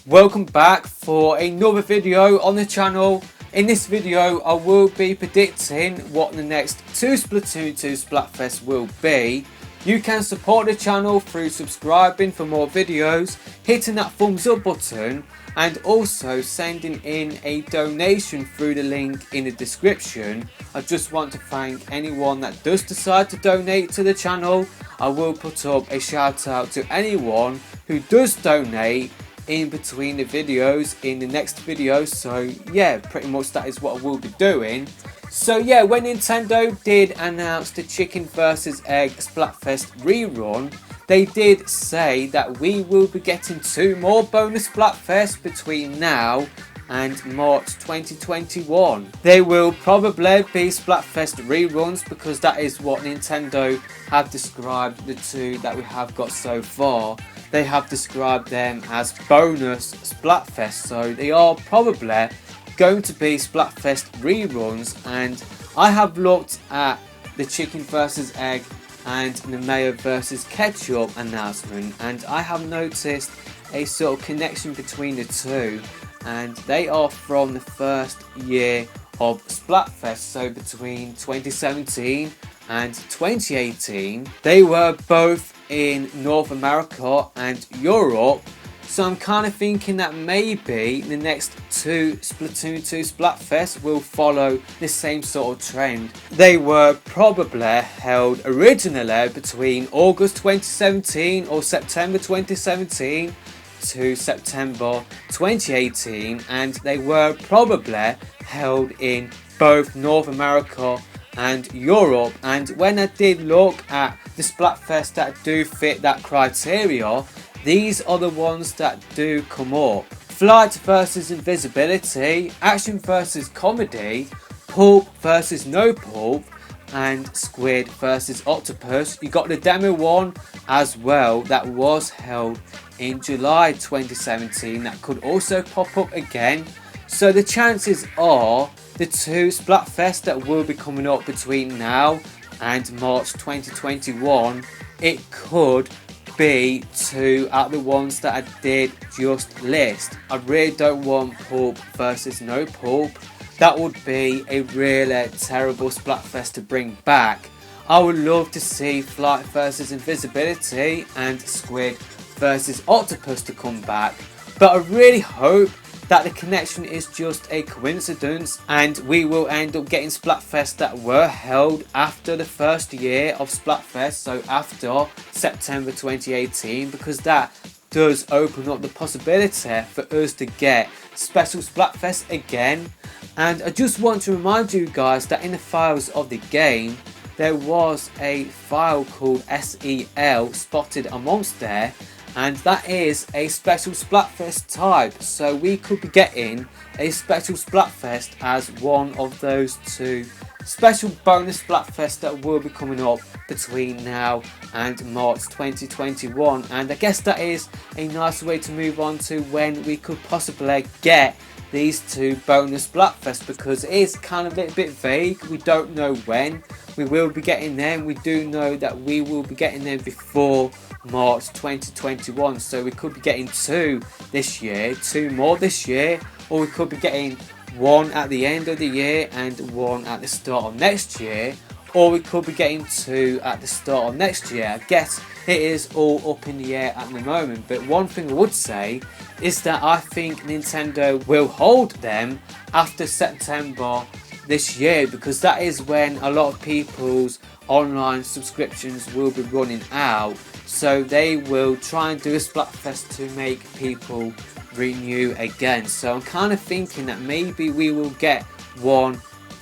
Welcome back for another video on the channel. In this video I will be predicting what the next two Splatoon 2 Splatfests will be. You can support the channel through subscribing for more videos, hitting that thumbs up button and also sending in a donation through the link in the description. I just want to thank anyone that does decide to donate to the channel. I will put up a shout out to anyone who does donate in between the videos in the next video. So yeah, pretty much that is what I will be doing. So yeah, when Nintendo did announce the Chicken vs Egg Splatfest rerun, they did say that we will be getting two more bonus Splatfests between now and March 2021. They will probably be Splatfest reruns because that is what Nintendo have described the two that we have got so far. They have described them as bonus Splatfest, so they are probably going to be Splatfest reruns. And I have looked at the Chicken vs Egg and the Mayo vs Ketchup announcement, and I have noticed a sort of connection between the two, and they are from the first year of Splatfest, so between 2017 and 2018. They were both in North America and Europe, so I'm kind of thinking that maybe the next two Splatoon 2 Splatfests will follow the same sort of trend. They were probably held originally between August 2017 or September 2017 to September 2018, and they were probably held in both North America and Europe. And when I did look at the Splatfests that do fit that criteria, these are the ones that do come up: Flight versus Invisibility, Action versus Comedy, Pulp versus No Pulp, and Squid versus Octopus. You got the demo one as well that was held in July 2017 that could also pop up again. So the chances are the two Splatfests that will be coming up between now and March 2021, it could be two out of the ones that I did just list. I really don't want Pulp versus No Pulp. That would be a really terrible Splatfest to bring back. I would love to see Flight versus Invisibility and Squid versus Octopus to come back, but I really hope that the connection is just a coincidence and we will end up getting Splatfests that were held after the first year of Splatfest, so after September 2018, because that does open up the possibility for us to get special Splatfests again. And I just want to remind you guys that in the files of the game there was a file called SEL spotted amongst there, and that is a special Splatfest type, so we could be getting a special Splatfest as one of those two special bonus Splatfests that will be coming up between now and March 2021. And I guess that is a nice way to move on to when we could possibly get these two bonus Splatfests, because it is kind of a little bit vague. We don't know when we will be getting them. We do know that we will be getting them before March 2021, so we could be getting two this year, two more this year, or we could be getting one at the end of the year and one at the start of next year, or we could be getting two at the start of next year. I guess it is all up in the air at the moment, but one thing I would say is that I think Nintendo will hold them after September this year, because that is when a lot of people's online subscriptions will be running out, so they will try and do a Splatfest to make people renew again. So I'm kind of thinking that maybe we will get one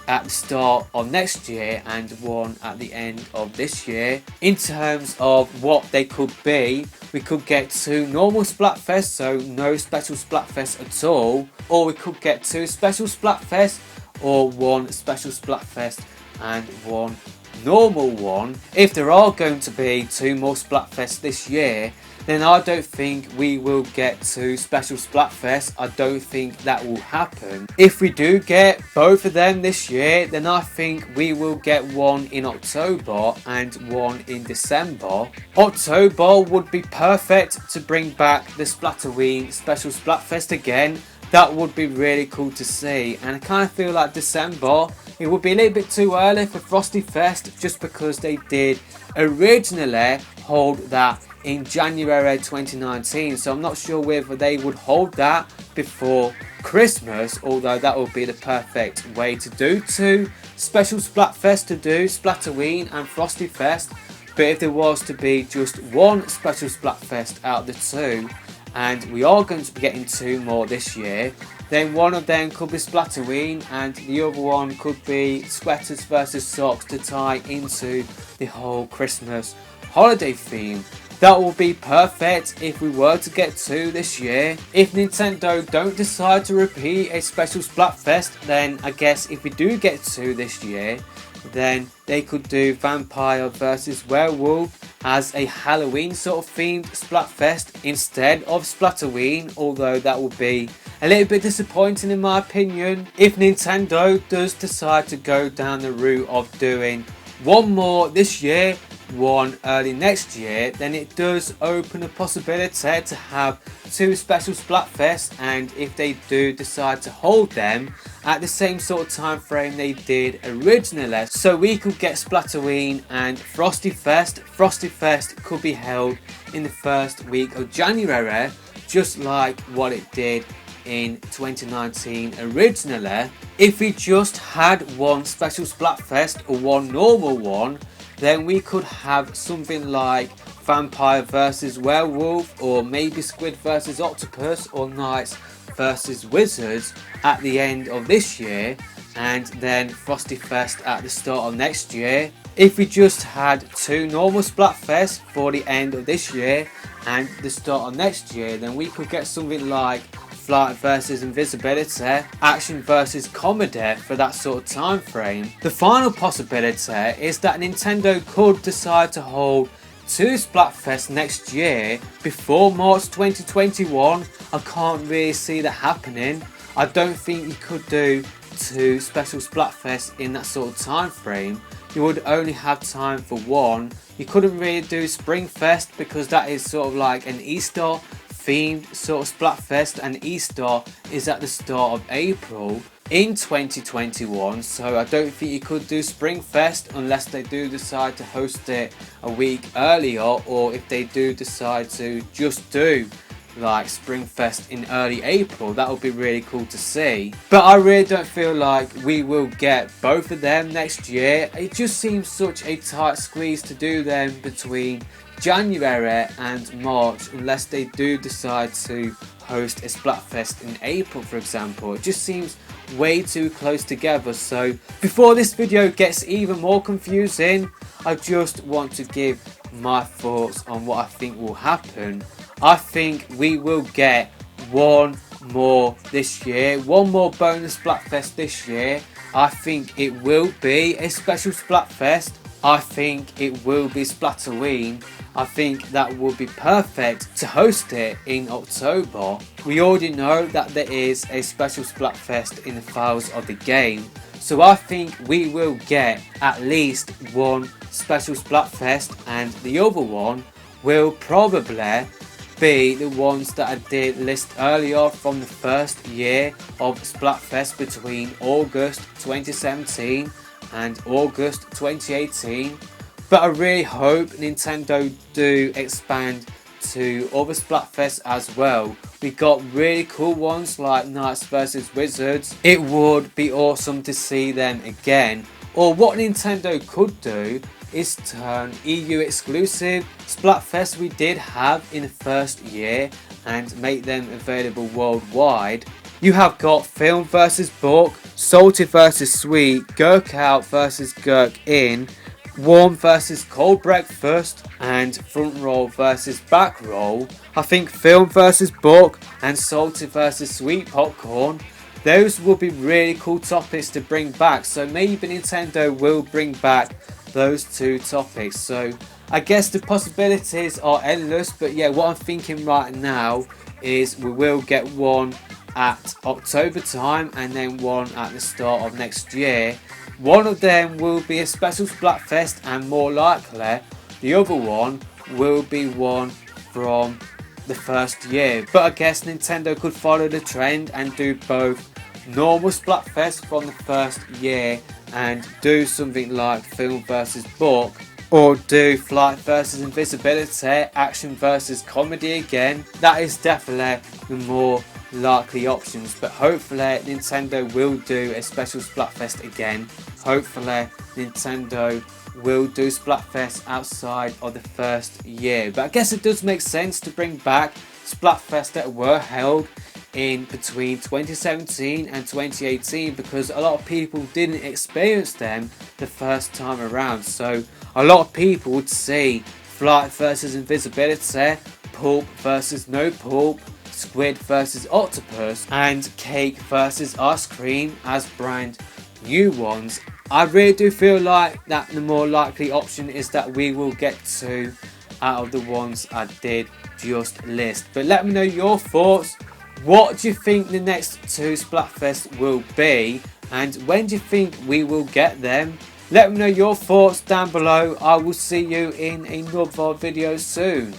at the start of next year and one at the end of this year. In terms of what they could be, we could get two normal Splatfests, so no special Splatfest at all, or we could get two special Splatfests, or one special Splatfest and one normal one. If there are going to be two more Splatfests this year, then I don't think we will get to Special Splatfest. I don't think that will happen. If we do get both of them this year, then I think we will get one in October and one in December. October would be perfect to bring back the Splatterween Special Splatfest again. That would be really cool to see, and I kind of feel like December, it would be a little bit too early for Frosty Fest, just because they did originally hold that in January 2019, so I'm not sure whether they would hold that before Christmas, although that would be the perfect way to do two special Splatfest, to do Splatterween and Frosty Fest. But if there was to be just one special Splatfest out of the two, and we are going to be getting two more this year, then one of them could be Splatterween and the other one could be Sweaters versus Socks, to tie into the whole Christmas holiday theme. That will be perfect if we were to get two this year. If Nintendo don't decide to repeat a special Splatfest, then I guess if we do get two this year, then they could do Vampire versus Werewolf as a Halloween sort of themed Splatfest instead of Splatterween, although that would be a little bit disappointing in my opinion. If Nintendo does decide to go down the route of doing one more this year, one early next year, then it does open a possibility to have two special Splatfests, and if they do decide to hold them at the same sort of time frame they did originally, so we could get Splatterween and Frosty Fest. Frosty Fest could be held in the first week of January, just like what it did in 2019 originally. If we just had one special Splatfest or one normal one, then we could have something like Vampire versus Werewolf, or maybe Squid versus Octopus, or Knights versus Wizards at the end of this year, and then Frosty Fest at the start of next year. If we just had two normal Splatfests for the end of this year and the start of next year, then we could get something like Flight versus Invisibility, Action versus Comedy for that sort of time frame. The final possibility is that Nintendo could decide to hold two Splatfests next year before March 2021. I can't really see that happening. I don't think you could do two special Splatfests in that sort of time frame. You would only have time for one. You couldn't really do Springfest because that is sort of like an Easter themed sort of Splatfest, and Easter is at the start of April in 2021, so I don't think you could do Springfest unless they do decide to host it a week earlier, or if they do decide to just do like Springfest in early April. That would be really cool to see, but I really don't feel like we will get both of them next year. It just seems such a tight squeeze to do them between January and March, unless they do decide to host a Splatfest in April, for example. It just seems way too close together. So before this video gets even more confusing, I just want to give my thoughts on what I think will happen. I think we will get one more this year, one more bonus Splatfest this year. I think it will be a special Splatfest. I think it will be Splatterween. I think that would be perfect to host it in October. We already know that there is a special Splatfest in the files of the game, so I think we will get at least one special Splatfest, and the other one will probably be the ones that I did list earlier from the first year of Splatfest between August 2017 and August 2018. But I really hope Nintendo do expand to other Splatfests as well. We got really cool ones like Knights vs Wizards. It would be awesome to see them again. Or what Nintendo could do is turn EU exclusive Splatfests we did have in the first year and make them available worldwide. You have got Film vs Book, Salty vs Sweet, Gurk Out vs Gurk In, Warm vs Cold Breakfast, and Front Roll vs Back Roll. I think Film vs Book and Salty vs Sweet Popcorn, those will be really cool topics to bring back, so maybe Nintendo will bring back those two topics. So I guess the possibilities are endless, but yeah, what I'm thinking right now is we will get one at October time and then one at the start of next year. One of them will be a special Splatfest, and more likely the other one will be one from the first year. But I guess Nintendo could follow the trend and do both normal Splatfest from the first year and do something like film versus book, or do flight versus invisibility, action versus comedy again. That is definitely the more likely options, but hopefully Nintendo will do a special Splatfest again. Hopefully Nintendo will do Splatfest outside of the first year. But I guess it does make sense to bring back Splatfests that were held in between 2017 and 2018, because a lot of people didn't experience them the first time around. So a lot of people would see flight versus invisibility, pulp versus no pulp, squid versus octopus, and cake versus ice cream as brand new ones. I really do feel like that the more likely option is that we will get two out of the ones I did just list. But let me know your thoughts. What do you think the next two Splatfests will be, and when do you think we will get them? Let me know your thoughts down below. I will see you in another video soon.